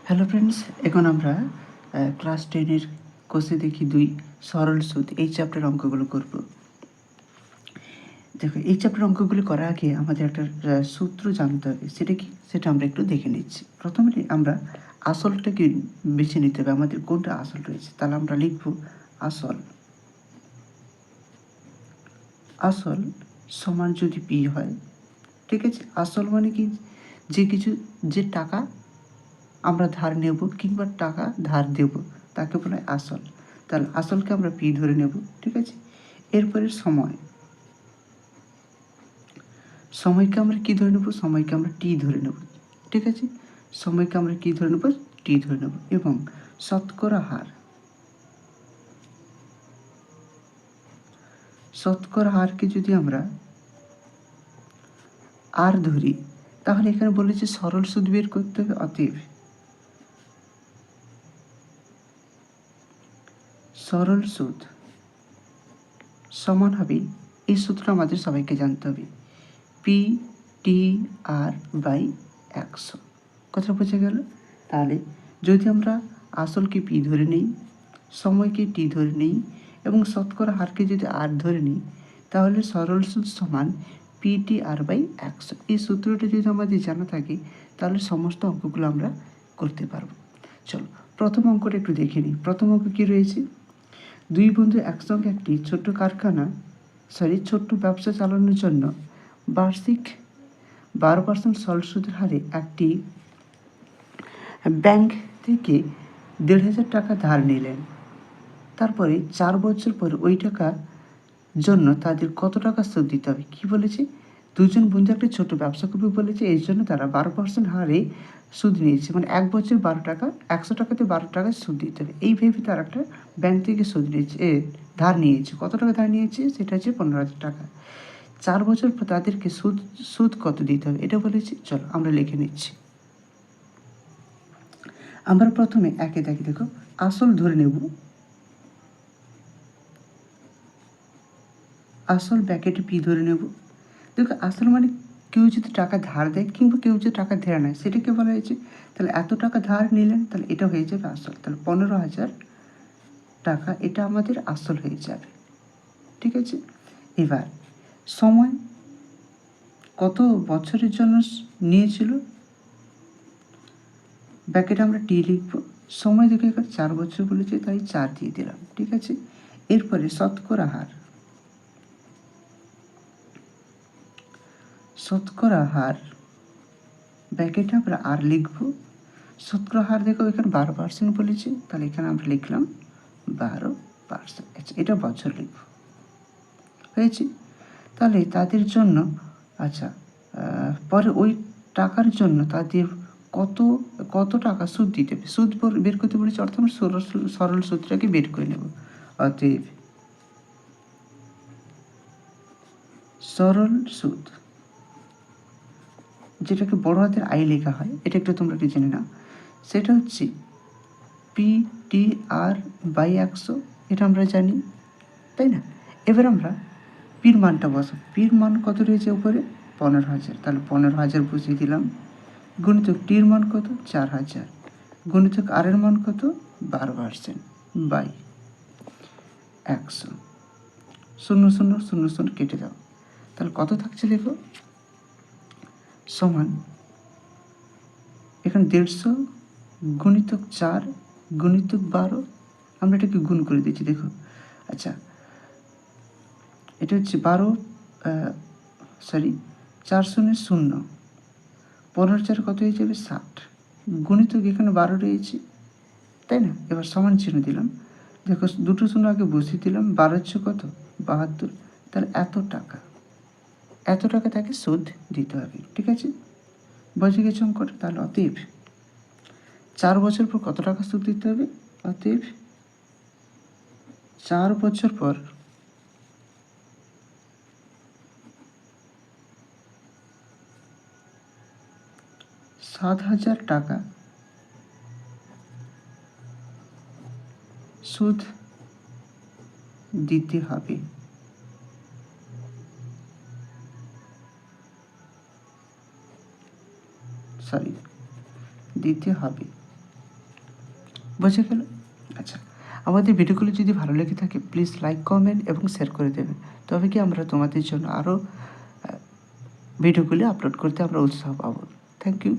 Hello friends, এখন আমরা class 10-এর কোষে দেখি 2 সরল সুদ এই চ্যাপ্টার অঙ্কগুলো করব। দেখো, এই চ্যাপ্টার অঙ্কগুলো করার আগে আমাদের একটা সূত্র জানতে হবে। সেটা কি, সেটা আমরা একটু দেখে নিচ্ছি। প্রথমে আমরা আসলটাকে বেছে নিতে হবে, আমাদের কোনটা আসল রয়েছে। তাহলে আমরা লিখব আসল আসল সমান যদি পি হয়, ঠিক আছে। আসল মানে কি, যে টাকা আমরা ধার নেব কিংবা টাকা ধার দেব তাকে বলা হয় আসল। তাহলে আসলকে আমরা পি ধরে নেব, ঠিক আছে। এরপরে সময়কে আমরা কি ধরে নেব, সময়কে আমরা টি ধরে নেব, ঠিক আছে। সময়কে আমরা কি ধরে নেব, টি ধরে নেব। এবং শতকরা হারকে যদি আমরা আর ধরি, তাহলে এখানে বলেছে সরল সুদ বের করতে হবে। অতএব সরল সুদ সমান হবে, এই সূত্রটা আমাদের সবাইকে জানতে হবে, পি টি আর বাই 100। কথা বোঝা গেল? তাহলে যদি আমরা আসলকে পি ধরে নিই, সময়কে টি ধরে নিই এবং শতকরা হারকে যদি আর ধরে নিই, তাহলে সরল সুদ সমান পি টি আর বাই 100। এই সূত্রটা যদি আমাদের জানা থাকে, তাহলে সমস্ত অঙ্কগুলো আমরা করতে পারবো। চলো প্রথম অঙ্কটা একটু দেখে নিই। প্রথম অঙ্ক কী রয়েছে, দুই বন্ধু একসঙ্গে একটি ছোট্ট ব্যবসা চালানোর জন্য বার্ষিক 12% সরল সুদের হারে একটি ব্যাংক থেকে 1,500 টাকা ধার নিলেন। তারপরে 4 বছর পরে ওই টাকার জন্য তাদের কত টাকা সুদ দিতে হবে। কি বলেছে, দুজন বন্ধু একটা ছোট ব্যবসা করবে বলেছে, এই জন্য তারা 12% হারে সুদ নিয়েছে। মানে 1 বছর 12 টাকা, 100 টাকাতে 12 টাকা সুদ দিতে হবে। এই ভেবে তারা একটা ব্যাংক থেকে ধার নিয়েছে। কত টাকা ধার নিয়েছে, সেটা হচ্ছে 15,000 টাকা। 4 বছর পর তাদেরকে সুদ কত দিতে হবে এটা বলেছে। চলো আমরা লিখে নিচ্ছি। আমরা প্রথমে একে দেখো আসল ধরে নেব। আসল ব্যাকেটে পি ধরে নেব। দেখো, আসল মানে কেউ যদি টাকা ধার দেয় কিংবা কেউ যদি টাকা ধার নেয়, সেটাকে বলা হয়েছে। তাহলে এত টাকা ধার নিলেন, তাহলে এটা হয়ে যাবে আসল। তাহলে 15,000 টাকা এটা আমাদের আসল হয়ে যাবে, ঠিক আছে। এবার সময় কত বছরের জন্য নিয়েছিল, ব্যাকেটে আমরা টি লিখব। সময় দেখে এখানে 4 বছর বলেছে, তাই 4 দিয়ে দিলাম, ঠিক আছে। এরপরে শতকরা হার ব্যাকেটে আমরা আর লিখব। শতকরা হার দেখো এখানে 12% বলেছে, তাহলে এখানে আমরা লিখলাম 12%। আচ্ছা, এটা বছর লিখব, হয়েছে। তাহলে তাদের জন্য পরে ওই টাকার জন্য তাদের কত টাকা সুদ দিতে হবে, সুদ বের করতে বলেছে। অর্থাৎ আমরা সরল সুদটাকে বের করে নেব। অতএব সরল সুদ, যেটাকে বড় হাতের আই লেখা হয়, এটা একটু তোমরা একটু জেনে নাও। সেটা হচ্ছে পি টি আর বাই 100, এটা আমরা জানি, তাই না। এবার আমরা পির মানটা বসাবো। পির মান কত রয়েছে উপরে, 15,000। তাহলে 15,000 বসিয়ে দিলাম। গুণিতক টির মান কত, 4,000। গুণিতক আর এর মান কত, 12% বাই 100। 0 0 0 0 কেটে দাও। তাহলে কত থাকছে দেখো, সমান এখানে 150 গুণিতক 4 গুণিতক 12। আমরা এটাকে গুণ করে দিচ্ছি, দেখো। আচ্ছা, এটা হচ্ছে 4 0 0, 15 কত হয়ে যাবে, 60। গুণিতক এখানে 12 রয়েছে, তাই না। এবার সমান চিহ্ন দিলাম। দেখো, দুটো শূন্য আগে বসিয়ে দিলাম। 12 কত, 72। তাহলে এত টাকা তাকে সুদ দিতে হবে, ঠিক আছে। বুঝে গেছে অঙ্কটা? তাহলে অতএব 4 বছর পর কত টাকা সুদ দিতে হবে, অতএব 4 বছর পর 7,000 টাকা সুদ দিতে হবে। দিতে হবে। বোঝা গেল? আচ্ছা, আমাদের ভিডিওগুলো যদি ভালো লেগে থাকে প্লিজ লাইক, কমেন্ট এবং শেয়ার করে দেবেন। তবে কি আমরা তোমাদের জন্য আরও ভিডিওগুলি আপলোড করতে আমরা উৎসাহ পাবো। Thank you.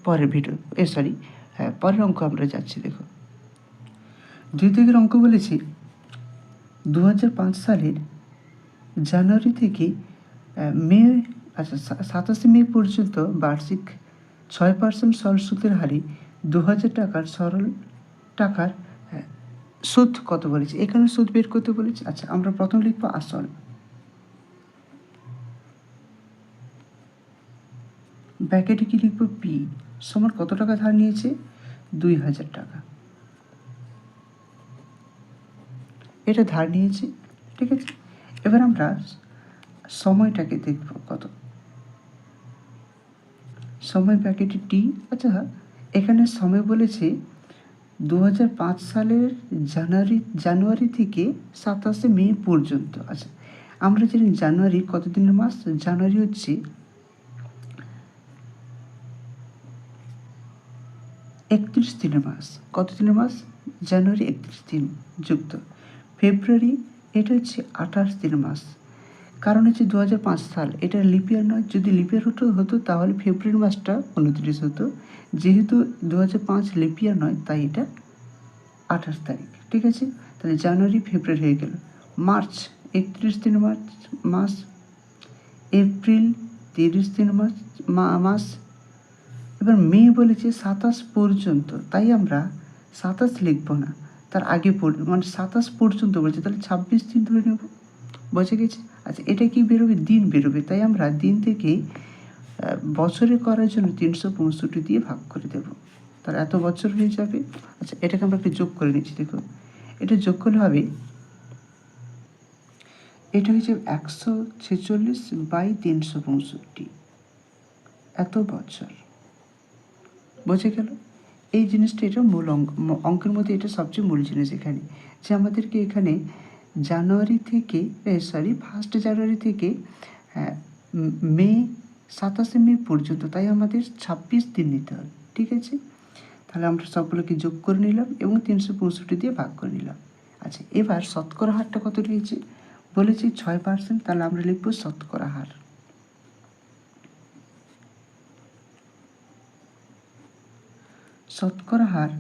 পরের ভিডিও পরের অঙ্ক আমরা যাচ্ছি। দেখো, 2 দাগের অঙ্ক বলেছি 2005 সালের জানুয়ারি থেকে মে 27 মে পর্যন্ত বার্ষিক 6% সরল সুদের হারে 2000 টাকার সরল টাকার সুদ কত বলেছে। এখানে সুদ বের করতে বলেছে। আচ্ছা, আমরা প্রথম লিখবো আসল। ব্যাকেটে কি লিখবো, পি সমান কত টাকা ধার নিয়েছে, 2000 টাকা। এটা ধার নিয়েছে, ঠিক আছে। এবার আমরা সময়টাকে দেখব কত, সময় ব্যাকেটে টি। আচ্ছা, এখানে সময় বলেছে 2005 সালের জানুয়ারি থেকে 27 মে পর্যন্ত। আচ্ছা, আমরা জানি জানুয়ারি কত দিনের মাস, জানুয়ারি হচ্ছে 31 দিনের মাস। কত দিনের মাস, জানুয়ারি 31 দিন যুক্ত ফেব্রুয়ারি, এটা হচ্ছে 28 দিনের মাস। কারণ হচ্ছে 2005 সাল, এটা লিপিয়ার নয়। যদি লিপিয়ার হতো তাহলে ফেব্রুয়ারি মাসটা 29 হতো। যেহেতু 2005 লিপিয়ার নয় তাই এটা 28 তারিখ, ঠিক আছে। তাহলে জানুয়ারি ফেব্রুয়ারি হয়ে গেল। মার্চ 31 দিন মাস, এপ্রিল 30 দিন মাস। এবার মে বলেছে 27 পর্যন্ত, তাই আমরা 27 লিখবো না, তার আগে মানে 27 পর্যন্ত বলেছে, তাহলে 26 দিন ধরে নেব। বোঝা গেছে? আচ্ছা, এটা কি বেরোবে, দিন বেরোবে, তাই আমরা দিন থেকে বছরে করার জন্য 365 দিয়ে ভাগ করে দেব, তার এত বছর হয়ে যাবে। আচ্ছা, এটাকে আমরা একটু যোগ করে নিচ্ছি। দেখো, এটা যোগ করলে হবে, এটা হচ্ছে 146/365, এত বছর। বোঝা গেল? এই জিনিসটা, এটা মূল অঙ্কের মধ্যে এটা সবচেয়ে মূল জিনিস এখানে, যে আমাদেরকে এখানে জানুয়ারি থেকে 1 জানুয়ারি থেকে মে 27 মে পর্যন্ত, তাই আমাদের 26 দিন নিতে হবে, ঠিক আছে। তাহলে আমরা সবগুলোকে যোগ করে নিলাম এবং 365 দিয়ে ভাগ করে নিলাম। আচ্ছা, এবার শতকরা হারটা কত রয়েছে বলেছি, 6%। তাহলে আমরা লিখবো শতকরা হার। শতকরা হার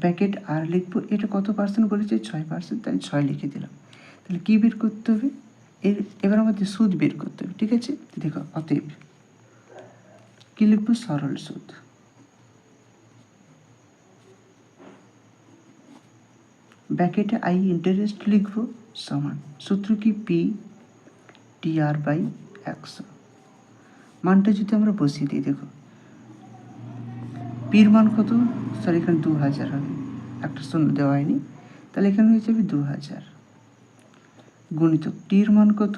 ব্যাকেট আর লিখবো, এটা কত পার্সেন্ট বলেছে, 6%, তাই 6 লিখে দিলাম। তাহলে কী বের করতে হবে, এবার আমাদের সুদ বের করতে হবে, ঠিক আছে। দেখো, অতএব কী লিখবো, সরল সুদ। ব্যাকেটে আই ইন্টারেস্ট লিখবো, সমান সূত্র কি, পি টি আর বাই 100। মানটা যদি আমরা বসিয়ে দিই, দেখো পির মান কত, স্যার এখানে 2000 হবে, একটা শূন্য দেওয়া হয়নি, তাহলে এখানে হয়ে যাবে 2000 গুণিতক টির মান কত,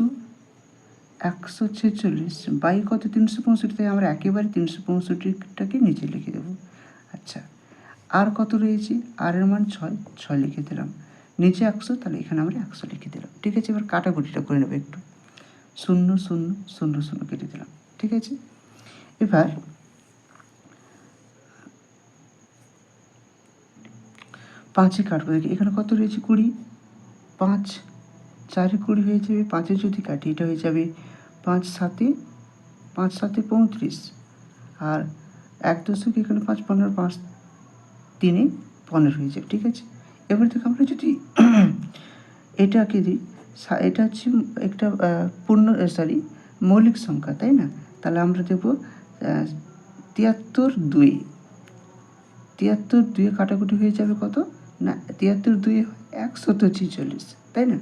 146 বাই কত, 365, তাই আমরা একেবারে 365টাকে নিচে লিখে দেবো। আচ্ছা, আর কত রয়েছে, আর এর মান 6 লিখে দিলাম, নিচে 100, তাহলে এখানে আমরা 100 লিখে দিলাম, ঠিক আছে। এবার কাটাকুটিটা করে নেবো একটু, 0 0 0 0 কেটে দিলাম, ঠিক আছে। এবার 5 কাটবো, দেখি এখানে কত রয়েছে, 20, 5 4 20 হয়ে যাবে, 5 যদি কাটি এটা হয়ে যাবে 5 7 35, আর 1 দশক এখানে 5 15, 5 3 15 হয়ে যাবে, ঠিক আছে। এবার দেখো, আমরা যদি এটাকে দিই, এটা হচ্ছে একটা মৌলিক সংখ্যা, তাই না। তাহলে আমরা দেবো 73 2 কাটাকুটি হয়ে যাবে কত না, 73 2 146, তাই না।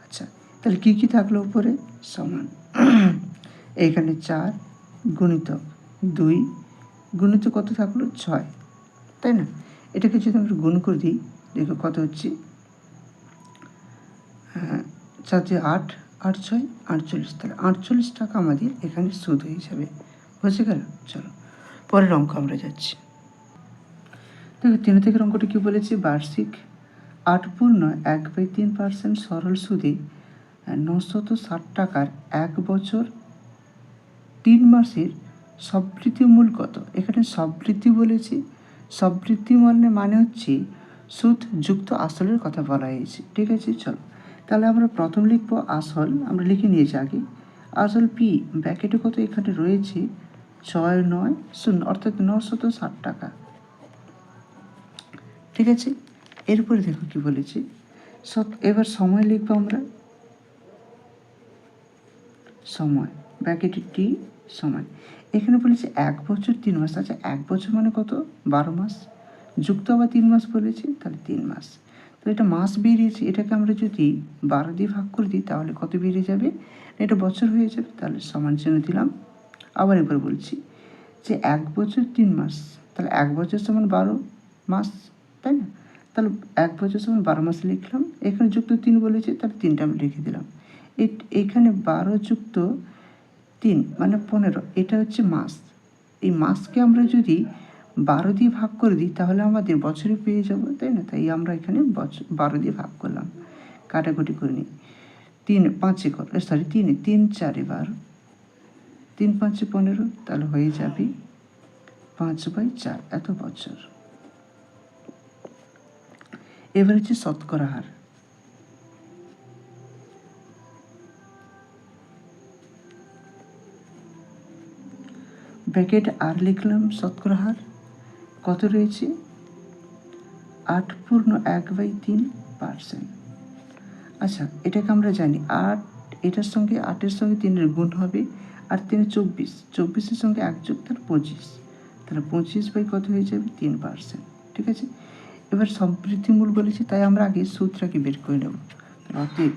আচ্ছা, তাহলে কী কী থাকলো উপরে, সমান এইখানে 4 গুণিতক 2 গুণিত কত থাকলো, 6, তাই না। এটাকে যদি আমরা গুণ করে দিই, দেখো কত হচ্ছে, 4 8 8 6 48, তাহলে 48 টাকা আমাদের এখানে সুদ হয়ে যাবে। বুঝে গেল? চলো পরের অঙ্ক আমরা যাচ্ছি। দেখো, 3 থেকে অঙ্কটা কী বলেছে, বার্ষিক 8.1/3% সরল সুদে 960 টাকার 1 বছর 3 মাসের সববৃদ্ধি মূল কত। এখানে সববৃদ্ধি বলেছে, সবৃদ্ধিমূল মানে হচ্ছে সুদ যুক্ত আসলের কথা বলা হয়েছে। ঠিক আছে, চলো তাহলে আমরা প্রথম লিখবো আসল, আমরা লিখে নিয়েছি আগে। আসল পি ব্র্যাকেটে কত এখানে রয়েছে 690 অর্থাৎ 960 টাকা। ঠিক আছে, এরপরে দেখো কি বলেছে। এবার সময় লিখবো আমরা, সময় ব্র্যাকেটে টি সময়। এখানে বলেছে 1 বছর 3 মাস। আচ্ছা 1 বছর মানে কত? 12 মাস, যুক্ত আবার 3 মাস বলেছে, তাহলে 3 মাস। তাহলে এটা মাস বেরিয়েছে, এটাকে আমরা যদি 12 দিয়ে ভাগ করে দিই তাহলে কত বেরিয়ে যাবে? এটা বছর হয়ে যাবে। তাহলে সমান চিহ্ন দিলাম। আবার একবার বলছি যে 1 বছর 3 মাস, তাহলে 1 বছর সমান 12 মাস, তাই না? তাহলে 1 বছর সমান 12 মাস লিখলাম। এখানে যুক্ত 3 বলেছে, তাহলে 3টা আমি লিখে দিলাম। এখানে 12 যুক্ত 3 মানে 15, এটা হচ্ছে মাস। এই মাসকে আমরা যদি 12 দিয়ে ভাগ করে দিই তাহলে আমাদের বছরে পেয়ে যাবো, তাই না? তাই আমরা এখানে 12 দিয়ে ভাগ করলাম। কাটাকুটি করে নিই, 3 5 সরি 3 3 4 12, 3 5 15, তাহলে হয়ে যাবে 5/4 এত বছর। এবার হচ্ছে শতকরা হার। ব্র্যাকেট আর লিখলাম, শতকরা হার কত রয়েছে? 8.1/3%। আচ্ছা এটাকে আমরা জানি 8, এটার সঙ্গে 8-এর সঙ্গে 3-এর গুণ হবে, আর 3 24, 24-এর সঙ্গে 1 যোগ তার 25, তাহলে 25 কত হয়ে যাবে? 3%। ঠিক আছে, এবার সম্পৃক্তিমূল বলেছি তাই আমরা আগে সূত্রটাকে বের করে নেব। অতএব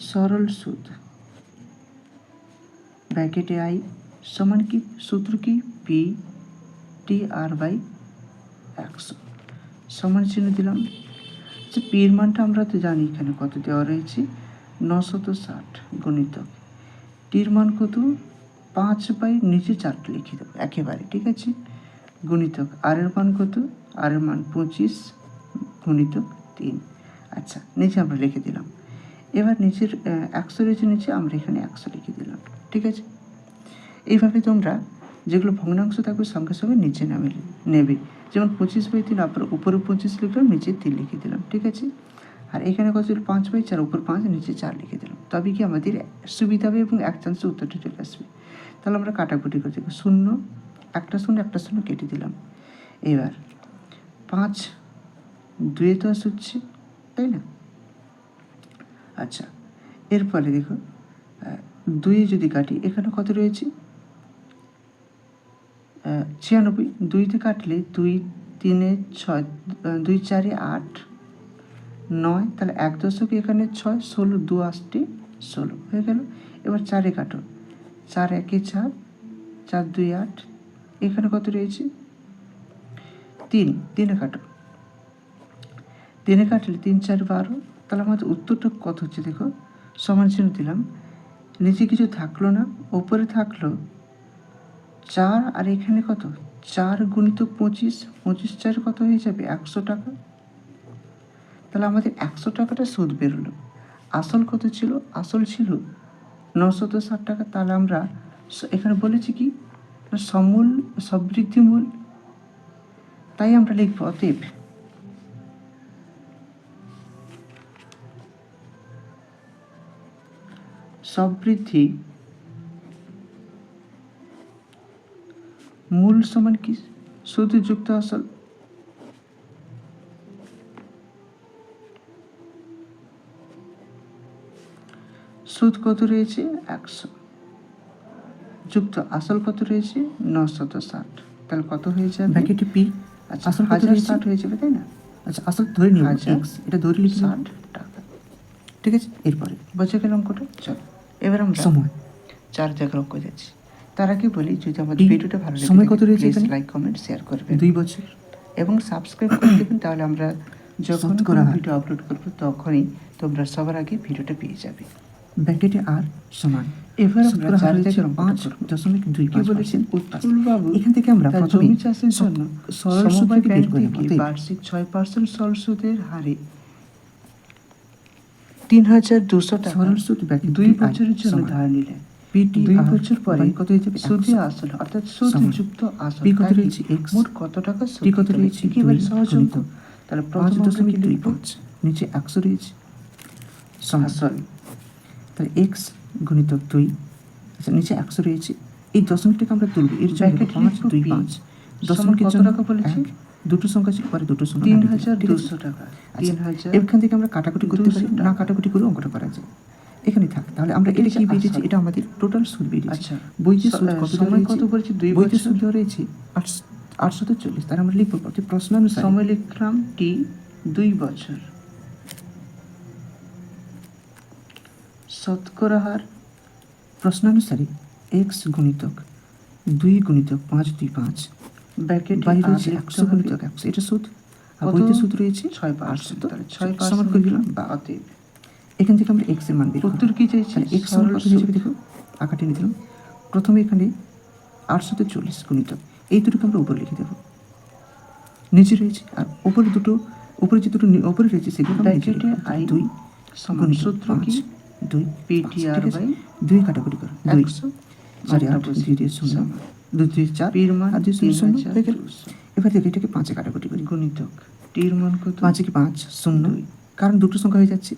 সরল সুদ ব্র্যাকেটে আই সমান কি? সূত্র কি? পি টি আর বাই 100 সমান চিহ্ন দিলাম। যে পির মানটা আমরা তো জানি এখানে কত দেওয়া রয়েছে, 960 গুণিতক টির মান কত? 5 নিচে 4 লিখে দেবো একেবারে। ঠিক আছে, গুণিতক আর এর মান কত? আর এর মান 25 গুণিতক 3। আচ্ছা নিচে আমরা লিখে দিলাম। এবার নিচের 100 রয়েছে নিচে, আমরা এখানে 100 লিখে দিলাম। ঠিক আছে, এইভাবে তোমরা যেগুলো ভগ্নাংশ থাকবে সঙ্গে সঙ্গে নিচে নেবে। যেমন 25/3, আপনার উপরে 25 লিখলাম, নিচে 3 লিখে দিলাম। ঠিক আছে, আর এখানে কত ছিল? 5/4, উপর 5 নিচে 4 লিখে দিলাম। তবে কি আমাদের সুবিধা হবে এবং এক চান্সে উত্তরটা চলে আসবে। তাহলে আমরা কাটাকুটি করে দেবো, 0 একটা 0 একটা 0 কেটে দিলাম। এবার 5 2 10 হচ্ছে, তাই না? আচ্ছা এরপরে দেখো 2 যদি কাটি, এখানে কত রয়েছে? 96। 2 তে কাটলে 2 3 6, 2 4 8 9, তাহলে 1 দশকে এখানে 6, 16 2 8 16 হয়ে গেল। এবার 4-এ কাটো, 4 1 4, 4 2 8, এখানে কত রয়েছে? 3, 3-এ কাটো, 3-এ কাটলে 3 4 12, তাহলে আমাদের উত্তরটা কত হচ্ছে দেখো। সমান চিহ্ন দিলাম, নিচে কিছু থাকলো না, ওপরে থাকলো 4, আর এখানে কত? 4 গুণিতক 25, 25 4 কত হয়ে যাবে? 100 টাকা। তাহলে আমাদের 100 টাকাটা সুদ বেরোলো। আসল কত ছিল? আসল ছিল 960 টাকা। তাহলে আমরা এখানে বলেছি কি? সমূল সবৃদ্ধিমূল, তাই আমরা লিখব অতএব সবৃদ্ধি মূল সমান কি? সুদ যুক্ত আসল। সুদ কত রয়েছে? 100, যুক্ত আসল কত রয়েছে? 960, তাহলে কত হয়ে যাবে? ব্র্যাকেটে পি। আচ্ছা আসল 1060 হয়ে যাবে, তাই না? আচ্ছা আসল ধরে নিব x, এটা ধরে লিখি 60 টাকা। ঠিক আছে, এরপরে বোঝা গেল অঙ্কটা। চলো এবার আমরা সময় 4 জায়গার অঙ্ক যাচ্ছি। তার আগে বলি, যদি আমাদের ভিডিওটা ভালো লাগে, সময় কত রয়েছে এখানে? লাইক কমেন্ট শেয়ার করবেন, 2 বছর, এবং সাবস্ক্রাইব করে দেবেন। তাহলে আমরা যখন কোনো ভিডিও আপলোড করব তখনই তোমরা সবার আগে ভিডিওটা পেয়ে যাবে। ব্র্যাকেটে আর সমান, এবার আমরা 5.2 কি বলেছেন উৎপল বাবু, এখান থেকে আমরা প্রথমে জমি চাষের জন্য সরল সুদ বের করে নেব। বার্ষিক 6% সরল সুদের হারে 3200 টাকা সরল সুদ 2 বছরের জন্য ধার নিলেন। পিটি 2 বছর পরে কত হয়ে যাবে সুদে 100 আসল অর্থাৎ সুদযুক্ত আসল পি কত তাকে রয়েছে x, মোট কত টাকা সুদ টি কত দিতে হবে? রয়েছে একেবারে 2 সহজ অঙ্ক। গুণিতক তাহলে প্রথম আমরা কি লিখব? 5.25 নিচে 100 রয়েছে সমান আসল তাহলে x গুণিতক 2, আচ্ছা নিচে 100 রয়েছে, এই দশমিকটাকে আমরা তুলব, এর জন্য ব্র্যাকেট 5 লিখব 2 P 5 সমান দশমিকের কত জন্য টাকা বলেছি? 1, দুটো সংখ্যা ছিল পরে দুটো সংখ্যা কাটিয়ে দিলাম, ঠিক আছে? 3200 টাকা। আচ্ছা 3000 এখান থেকে আমরা কাটাকুটি করতে পারি, 200 না টাকা। কাটাকুটি করে অঙ্কটা করা যায়। এখানে থাক, তাহলে আমরা এটা এটা হচ্ছে কি বেরিয়েছে, আসল। এটা আমাদের টোটাল সুদ বেরিয়েছে। আচ্ছা বইতে সুদ কত দেওয়া সময় রয়েছে? কত বলেছি? 2 বইতে বছর। সুদ দেওয়া রয়েছে 840, তার আমরা লিখব প্রতি প্রশ্নানুসারে সময় লিখলাম টি 2 বছর। শতকরা হার প্রশ্নানুসারে x গুণিতক 2 গুণিতক 5 2 5 ব্র্যাকেটে বাইরে আর রয়েছে লিখতে 100 হবে গুণিতক 100, এটা সুদ। আর কত? বইতে সুদ রয়েছে 6%। তাহলে 800 সমান করে দিলাম 6% বা অতএব এখান থেকে আমরা x এর মান বের করব। উত্তর কি চাইছি? তাহলে x সমান কত হিসেবে দেখো, আঁকাটি নিয়ে দিলাম। প্রথমে এখানে 840 গুণিতক এই দুটোকে আমরা উপরে লিখে দেবো, নিচে রয়েছে, আর উপরে দুটো, উপরে যে দুটো উপরে রয়েছে সেগুলো আমরা নিচে ব্র্যাকেটে লিখব। আই 2 সমান গুণিতক সূত্র 5 কি? 2 পিটিআর বাই 2 কাটাকুটি করো 2 100 4 চারটা 8 বসিয়ে 2 2 0 সমান 2 2 4 পির মান আর 2 0 0 হয়ে গেল। 3200 এবার দেখো এটাকে 5 এ কাটাকুটি করি, গুণিতক টির মান কত? 5 কি 5 0, দুই। কারণ দুটো সংখ্যা হয়ে যাচ্ছে,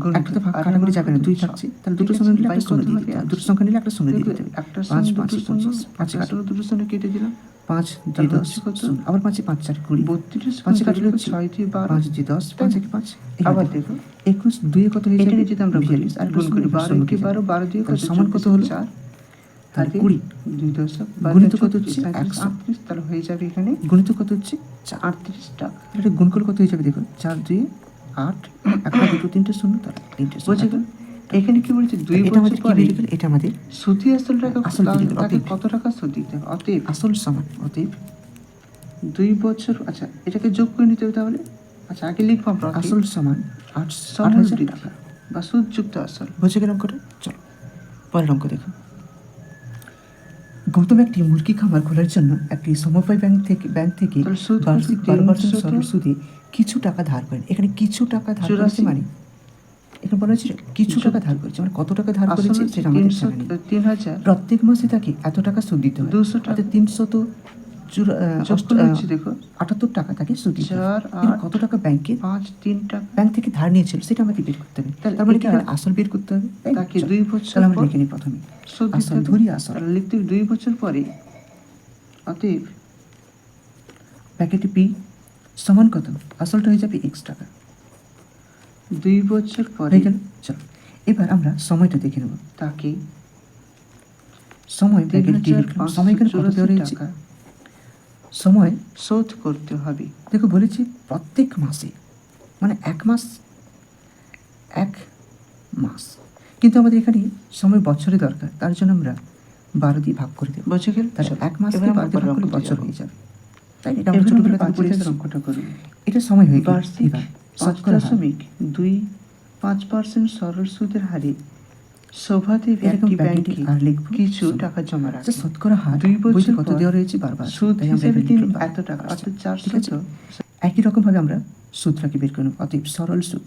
গুণিতক একটা তো ভাগ আর কাটাকুটি মান যাবে না, কত? 2 ছয়। থাকছে, তাহলে ঠিক দুটো আছে, শূন্য নিলে বাই একটা শূন্য কত দিয়ে হবে? দিতে হবে, 100 দুটো সংখ্যা নিলে একটা শূন্য দিয়ে দেখো, দিতে হবে। একটা 5 শূন্য 5 দুটো শূন্য 25, 5 একটা শূন্য দুটো শূন্য কেটে দিলাম 5 2 তাহলে 10 হচ্ছে কত? আবার 5 5 4 20, 32 5 কাটলে দেখো, হচ্ছে 6 দিয়ে 12 5 2 10 5 1 5, আবার দেখো 21 2 কত হয়ে এটা যাবে? নিয়ে যদি আমরা করি 42, আর গুণ করি 12 কে 12 12 দিয়ে কত? সমান কত হলো? 4 তাহলে হাতে 20 2 দশক গুণিত কত হচ্ছে? 100 38 তাহলে হয়ে যাবে এখানে গুণিত কত হচ্ছে 4, 38 টাকা। এটা গুণ করলে কত হয়ে যাবে দেখো, 4 2 8, একটা দুটো তিনটে শূন্য, তাহলে তিনটে শূন্য। বুঝে গেল? এখানে কি বলছে 2 এটা বছর আমাদের কি পরে বেরিয়ে গেল, এটা আমাদের সুদি আসল টাকা আসল বেরিয়ে গেল, তাকে অতএব কত টাকা সুদ দিতে হবে? অতএব আসল সমান, অতএব 2 বছর, আচ্ছা এটাকে যোগ করে নিতে হবে তাহলে। আচ্ছা আগে লিখবো আমরা অতএব আসল সমান সমান 8000 বৃদ্ধি টাকা। বা সুদযুক্ত আসল। বুঝে গেল অঙ্কটা? চলো পরের অঙ্ক দেখো। গৌতম একটি মুরগি খামার খোলার জন্য একটি সমবায় ব্যাংক থেকে তাহলে সুদ কত? বার্ষিক 12% 300 সরল সুদে কিছু টাকা ধার করেন। এখানে কিছু টাকা ধার করেছে 84 মানে এখানে বলা হয়েছিল কিছু টাকা ধার করেছে, মানে কত টাকা ধার আসল করেছে হচ্ছে সেটা আমাদের জানা নেই। 3000 প্রত্যেক মাসে তাকে এত টাকা সুদ দিতে হয়, 200 টাকা। অর্থাৎ 300 যোগ করলে হচ্ছে দেখো 78 টাকা তাকে সুদ দিতে হয়। 4 এখানে 8 কত টাকা ব্যাংকে 5 3 টাকা ব্যাংক থেকে ধার নিয়েছিল সেটা আমাদের বের করতে হবে। তাহলে তার মানে কি এটা এখানে আসল বের করতে হবে, তাই না? তাকে চলো, 2 বছর তাহলে আমরা পর লিখে নিই প্রথমে সুদ দিতে আসল, হবে। ধরি আসল। তাহলে লিখতে হবে 2 বছর পরে অতএব প্যাকেটে পি সমান কত, আসলটা হয়ে যাবে x টাকা, 2 বছর পরে হয়ে গেল। চলো এবার আমরা সময়টা দেখে নেব। তাকে সময় প্যাকেটে টি লিখলাম, সময় এখানে কত দেওয়া 3584 রয়েছে? টাকা সময় শোধ করতে হবে। দেখো বলেছি প্রত্যেক মাসে, মানে এক মাস, কিন্তু আমাদের এখানে সময় বছরে দরকার, তার জন্য আমরা 12 দিয়ে ভাগ করে দেবো। বুঝে গেল? তাহলে এক মাসকে এবার আমরা 12 দিয়ে ভাগ করলে অঙ্কতে বছর যাবো। হয়ে যাবে, তাই না? এটা আমরা এবার আমরা ছোটবেলা থেকে 5 পড়ে এর এসেছি। অঙ্কটা করব। এটা সময় হয়ে গেল। বার্ষিক এবার শতকরা হার। 5.25% সরল সুদের হারে শোভাদেব এরকম একটি ব্যাকেটে ব্যাংকে আর লিখবো কিছু শূন্য। টাকা জমা আচ্ছা রাখে। শতকরা হার 2 বইতে বছর কত পর দেওয়া রয়েছে 12, সুদ তাই আমরা হিসেবে এখানে তিনি লিখলাম এত টাকা, 12%, অর্থাৎ ঠিক আছে? 400। একই রকমভাবে আমরা সূত্রটাকে বের করে নেব, অতএব সরল সুদ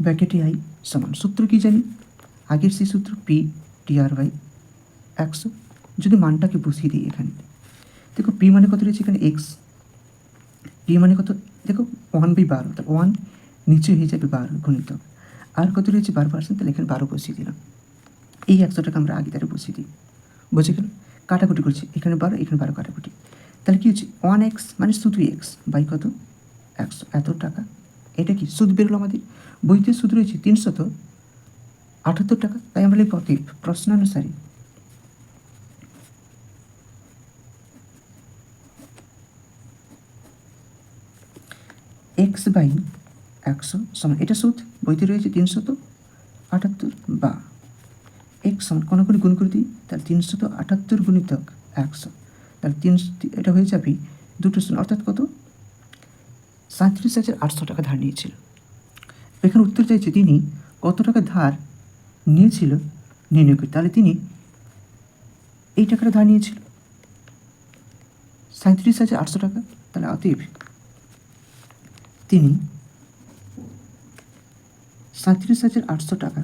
ব্র্যাকেটে আই সমান, সূত্র কি জানি, আগের সেই সূত্র পি টিআর বাই 100। যদি মানটাকে বসিয়ে দিই এখানে, দেখো পি মানে কত রয়েছে এখানে এক্স, টি মানে কত দেখো 1/12, তাহলে 1 নিচে হয়ে যাবে 12 গুণিতক, আর কত রয়েছে 12%, তাহলে এখানে 12 বসিয়ে দিলাম। এই 100 টাকা আমরা আগে তারা বসিয়ে দিই, বুঝে গেল? কাটাকুটি করছি, এখানে 12 এখানে 12 কাটাকুটি, তাহলে কী হচ্ছে 1x মানে শুধু এক্স বাই কত 100, এত টাকা। এটা কি সুদ বেরোলো আমাদের, বইতে সুদ রয়েছে 378 টাকা, তাই আমরা লিখব অতএব প্রশ্নানুসারে এক্স বাই 100 সমান, এটা সুদ বইতে রয়েছে 378 বা এক্স সমান কোনো করে গুণ করে দিই, তাহলে 378 গুণিতক 100, তাহলে এটা হয়ে যাবে দুটো শূন্য, অর্থাৎ কত 37,800 টাকা ধার নিয়েছিল। এখানে উত্তর চাইছে তিনি কত টাকা ধার নিয়েছিল নির্ণয় করি, তাহলে তিনি এই টাকাটা ধার নিয়েছিল 37,800 টাকা, তাহলে অতএব তিনি 37,800 টাকা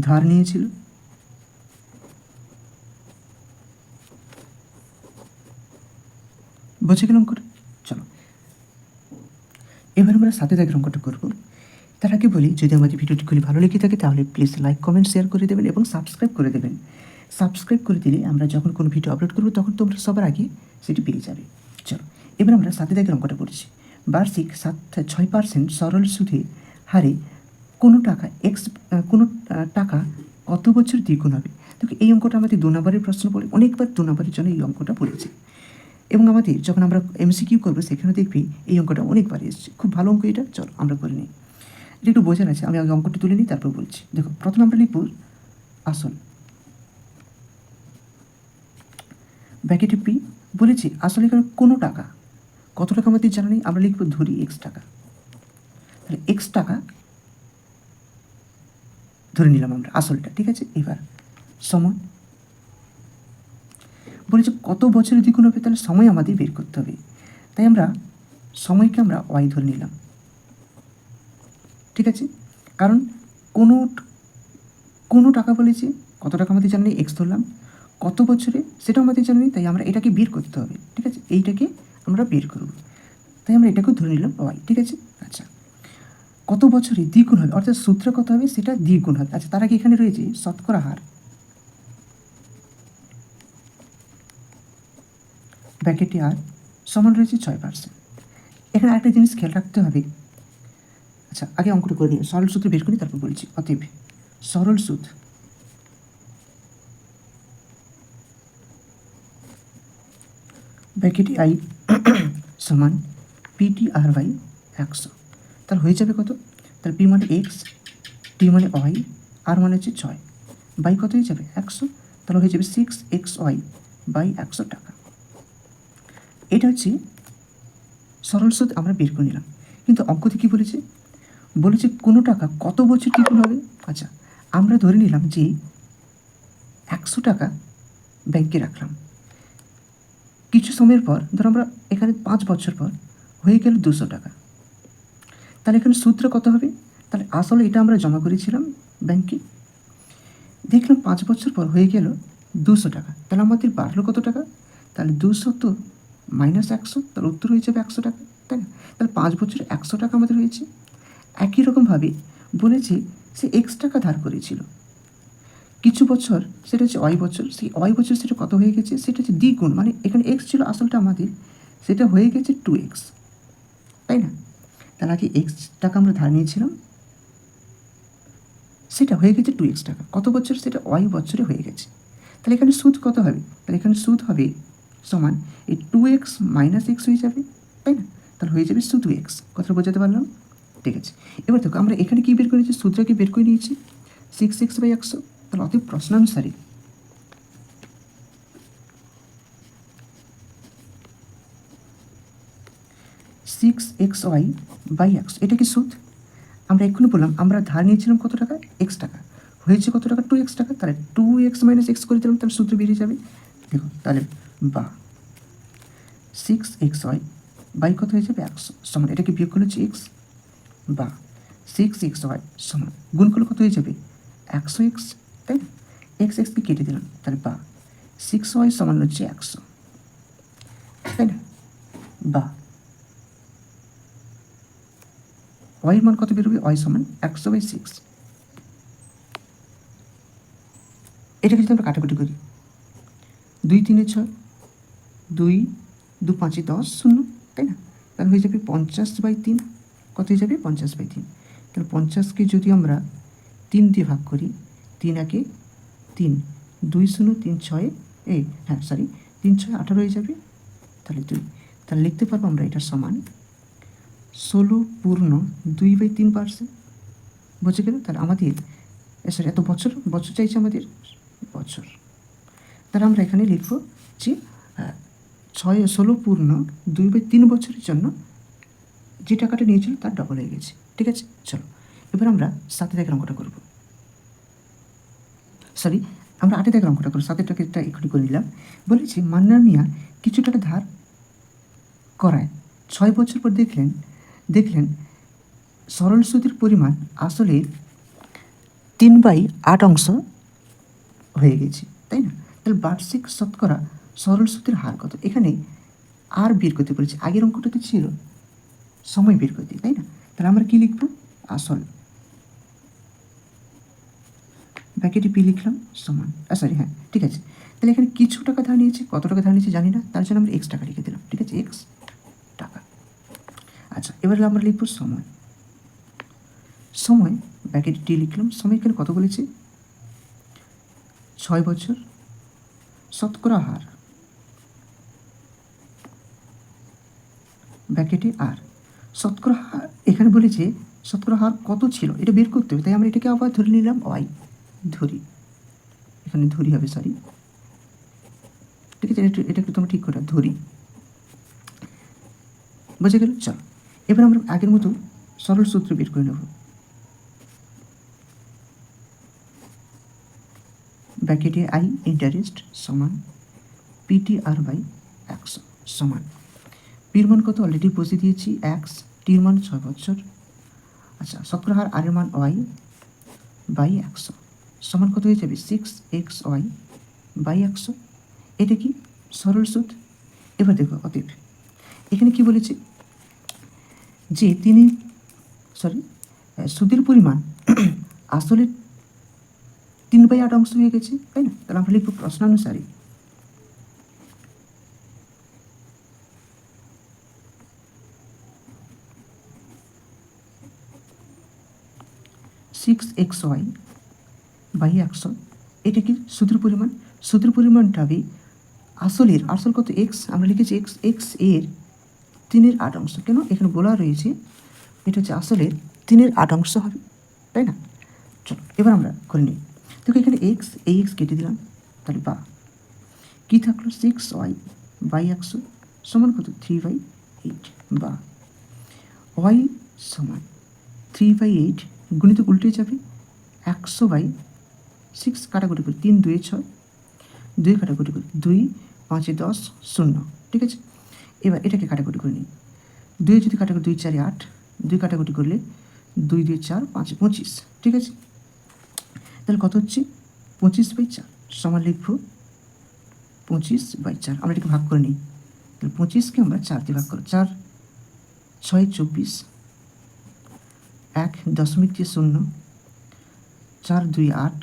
ধার নিয়েছিল। বুঝে গেল অঙ্কটা? চলো এবার আমরা 7 দাগের অঙ্কটা করব। তার আগে বলি, যদি আমাদের ভিডিওটি খুবই ভালো লেগে থাকে তাহলে প্লিজ লাইক, কমেন্ট, শেয়ার করে দেবেন এবং সাবস্ক্রাইব করে দেবেন। সাবস্ক্রাইব করে দিলে আমরা যখন কোনো ভিডিও আপলোড করবো তখন তোমরা সবার আগে সেটি পেয়ে যাবে। চলো এবার আমরা 7 দাগের অঙ্কটা করছি। বার্ষিক 6% সরল সুদে হারে কোনো টাকা কত বছর দ্বিগুণ হবে? দেখো এই অঙ্কটা আমাদের 2 নম্বরের প্রশ্ন পড়ে, অনেকবার 2 নম্বরের জন্য এই অঙ্কটা পড়েছে এবং আমাদের যখন আমরা MCQ করবো সেখানে দেখবি এই অঙ্কটা অনেকবার এসেছে। খুব ভালো অঙ্ক এটা, চলো আমরা করে নিই। এটা একটু বোঝার আছে, আমি আগে অঙ্কটি তুলে নিই তারপর বলছি। দেখো প্রথমে আমরা লিখব আসল, ব্র্যাকেটে পি। বলেছি আসলে এখানে কোনো টাকা, কত টাকা আমাদের জানা নেই, আমরা লিখবো ধরি x টাকা। তাহলে x টাকা ধরে নিলাম আমরা আসলটা, ঠিক আছে। এবার সময় বলেছে কত বছরের দ্বিগুণ হবে, তাহলে সময় আমাদের বের করতে হবে। তাই আমরা সময়কে আমরা y ধরে নিলাম, ঠিক আছে। কারণ কোনো টাকা বলেছে, কত টাকা আমাদের জানা নেই, x ধরলাম। কত বছরে সেটাও আমাদের জানা নেই, তাই আমরা এটাকে বের করতে হবে, ঠিক আছে। এইটাকে আমরা বের করব, তাই আমরা এটাকেও ধরে নিলাম y, ঠিক আছে। আচ্ছা কত বছরে দ্বিগুণ হবে, অর্থাৎ সূত্র কত হবে সেটা দ্বিগুণ হবে। আচ্ছা তার আগে এখানে রয়েছে শতকরা হার, ব্র্যাকেটে আর সমান রয়েছে 6%। এখানে আরেকটা জিনিস খেয়াল রাখতে হবে। আচ্ছা আগে অঙ্কটা করে নিই, সরল সূত্র বের করি তারপর বলছি। অতএব সরল সুদ ব্র্যাকেটে আই সমান PTR/100। তাহলে হয়ে যাবে কত, তাহলে P মানে x, T মানে y, আর মানে হচ্ছে 6, বাই কত হয়ে যাবে 100। তাহলে হয়ে যাবে 6xy/100 টাকা। এটা হচ্ছে সরল সুদ আমরা বের করে নিলাম। কিন্তু অঙ্কতে কী বলেছে, বলেছে কোনো টাকা কত বছর দ্বিগুণ হবে। আচ্ছা আমরা ধরে নিলাম যে 100 টাকা ব্যাংকে রাখলাম, কিছু সময়ের পর ধরো আমরা এখানে 5 বছর পর হয়ে গেল 200 টাকা। তাহলে এখানে সূত্র কত হবে, তাহলে আসলে এটা আমরা জমা করেছিলাম ব্যাংকে, দেখলাম 5 বছর পর হয়ে গেল 200 টাকা। তাহলে আমাদের বাড়লো কত টাকা, তাহলে 200 তো -100, তাহলে উত্তর হয়ে যাবে 100 টাকা, তাই না। তাহলে 5 বছরে 100 টাকা আমাদের হয়েছে। একই রকমভাবে বলেছে সে x টাকা ধার করেছিল কিছু বছর, সেটা হচ্ছে বছর, সেই বছর সেটা কত হয়ে গেছে, সেটা হচ্ছে দ্বিগুণ, মানে এখানে x ছিল আসলটা আমাদের, সেটা হয়ে গেছে 2x, তাই না। তাহলে আগে x টাকা আমরা ধার নিয়েছিলাম, সেটা হয়ে গেছে 2x টাকা, কত বছর, সেটা বছরে হয়ে গেছে। তাহলে এখানে সুদ কত হবে, তাহলে এখানে সুদ হবে সমান এই 2x - x হয়ে যাবে, তাই না। তাহলে হয়ে যাবে শুধু x, কথাটা বোঝাতে পারলাম, ঠিক আছে। এবার দেখো আমরা এখানে কী বের করেছি, সূত্রকে বের করে নিয়েছি 6x/100। তাহলে অতএব প্রশ্নানুসারে (6xy/100) এটা কি সুদ। আমরা এক্ষুনি বললাম আমরা ধার নিয়েছিলাম কত টাকা, x টাকা, হয়েছে কত টাকা 2x টাকা, তাহলে 2x - x করে দিলাম, তাহলে সূত্র বেরিয়ে যাবে। দেখো তাহলে বা 6xy কত হয়ে যাবে 100 সমান, এটাকে বিয়োগ করলে হচ্ছে x, বা 6xy সমান গুণ করলে কত হয়ে যাবে 100x, তাই না। কে কেটে দিলাম, তাহলে বা 6y সমান হচ্ছে 100, তাই না। বা y মান কত বেরোবে, y সমান 100/6। এটাকে যদি আমরা কাটাকুটি করি, 2 3 6, 2 2 5 10 0, তাই না। তাহলে হয়ে যাবে 50/3, কত হয়ে যাবে 50/3। তাহলে 50কে যদি আমরা 3 দিয়ে ভাগ করি, 3 একে 3, 2 0 3 6, 3 6 18 হয়ে যাবে, তাহলে 2, তাহলে লিখতে পারবো আমরা এটা সমান 16.2/3%। বুঝে গেল। তাহলে আমাদের এত বছর চাইছে আমাদের বছর, তাহলে আমরা এখানে লিখব যে 16.2/3 বছরের জন্য যে টাকাটা নিয়েছিল তার ডবল হয়ে গেছে, ঠিক আছে। চলো এবার আমরা 7 দাগের অঙ্কটা করব, আমরা 8 দাগের অঙ্কটা করবো, 7 টাকাটা এক্ষুনি করে নিলাম। বলেছি মান্নার মিয়া কিছু টাকা ধার করায় 6 বছর পর দেখলেন সরল সুদের পরিমাণ আসলে 3/8 হয়ে গেছে, তাই না? তাহলে বার্ষিক শতকরা সরল সুদের হার কত? এখানে আর বের করতে বলেছে, আগের অঙ্কটাতে ছিল সময় বের করতে, তাই না? তাহলে আমরা কি লিখব? আসল ব্র্যাকেটে পি লিখলাম সমান, সরি হ্যাঁ ঠিক আছে। তাহলে এখানে কিছু টাকা ধার নিয়েছে, কত টাকা ধার নিয়েছে জানি না, তার জন্য আমরা টাকা লিখে দিলাম, ঠিক আছে, টাকা। আচ্ছা, এবারে আমরা লিখব সময়। সময় ব্র্যাকেটে টি লিখলাম, সময় এখানে কত বলেছে? 6 বছর। শতকরা হার ব্র্যাকেটে আর, শতকরা হার এখানে বলেছে শতকরা হার কত ছিল এটা বের করতে হবে, তাই আমরা এটাকে আবার ধরে নিলাম ওয়াই, ধরি, এখানে ধরি হবে, সরি ঠিক আছে, এটা একটু তোমরা ঠিক করে ধরি, বুঝে গেল? চলো এবার আমরা আগের মতো সরল সূত্র বের করে নেব। ব্র্যাকেটে আই ইন্টারেস্ট সমান PTR/100 সমান পির মান কত অলরেডি বসিয়ে দিয়েছি, এক্স, টির মান 6 বছর। আচ্ছা, শতকরা হার আর এর মান y/100 সমান কত হয়ে যাবে? 6xy/100। এটা কি সরল সুদ? এবার দেখো অতএব এখানে কি বলেছে যে সুদের পরিমাণ আসলে 3/8 হয়ে গেছে, তাই না? তাহলে আমরা লিখব প্রশ্নানুসারে (6xy/100) এটা কি সুদের পরিমাণ? সুদের পরিমাণটা হবে আসল কত এক্স, আমরা লিখেছি এক্স এর 3/8। কেন? এখানে বলা রয়েছে এটা হচ্ছে আসলের 3/8 হবে, তাই না? চলো এবার আমরা করে নিই। দেখো এখানে এই এক্স কেটে দিলাম, তাহলে বা কী থাকলো? 6y/100 সমান কত? 3/8 বা y সমান 3/8 গুণিত উল্টে যাবে 100/6 কাটাকুটি করি, 3 2 6, 2 কাটাকুটি করি, 2 5 10 0, ঠিক আছে। এবার এটাকে কাটাকুটি করে নিই, 2 যদি কাটাকুটি 2 4 8, 2 কাটাকুটি করলে 2 2 4 5 25, ঠিক আছে। তাহলে কত হচ্ছে? 25/4 সমান লিখব 25/4। আমরা এটাকে ভাগ করে নিই, তাহলে 25কে আমরা 4 দিয়ে ভাগ করব, 4 6 24, 1 দশমিক দিয়ে 0, 4 2 8,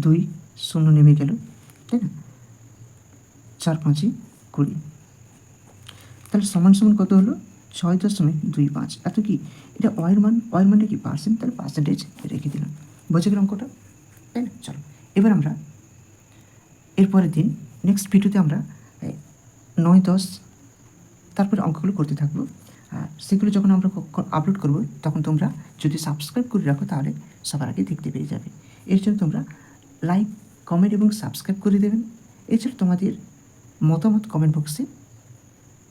2 0 নেমে গেল, তাই না? 4 5 20, তাহলে সমান সমান কত হলো? 6.25। এত কি এটা ওয়ের মানটা কি পার্সেন্ট, তাহলে পার্সেন্টেজ রেখে দিলাম, বুঝে গেল অঙ্কটা, তাই না? চলো এবার আমরা এরপরের দিন নেক্সট ভিডিওতে আমরা 9 10 তারপরে অঙ্কগুলো করতে থাকবো। আর সেগুলো যখন আমরা আপলোড করব তখন তোমরা যদি সাবস্ক্রাইব করে রাখো তাহলে সবার আগে দেখতে পেয়ে যাবে। এর জন্য তোমরা লাইক, কমেন্ট এবং সাবস্ক্রাইব করে দেবেন। এছাড়া তোমাদের মতামত কমেন্ট বক্সে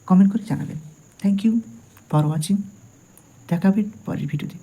কমেন্ট করে জানাবেন। Thank you for watching. দেখা হবে পরের ভিডিওতে।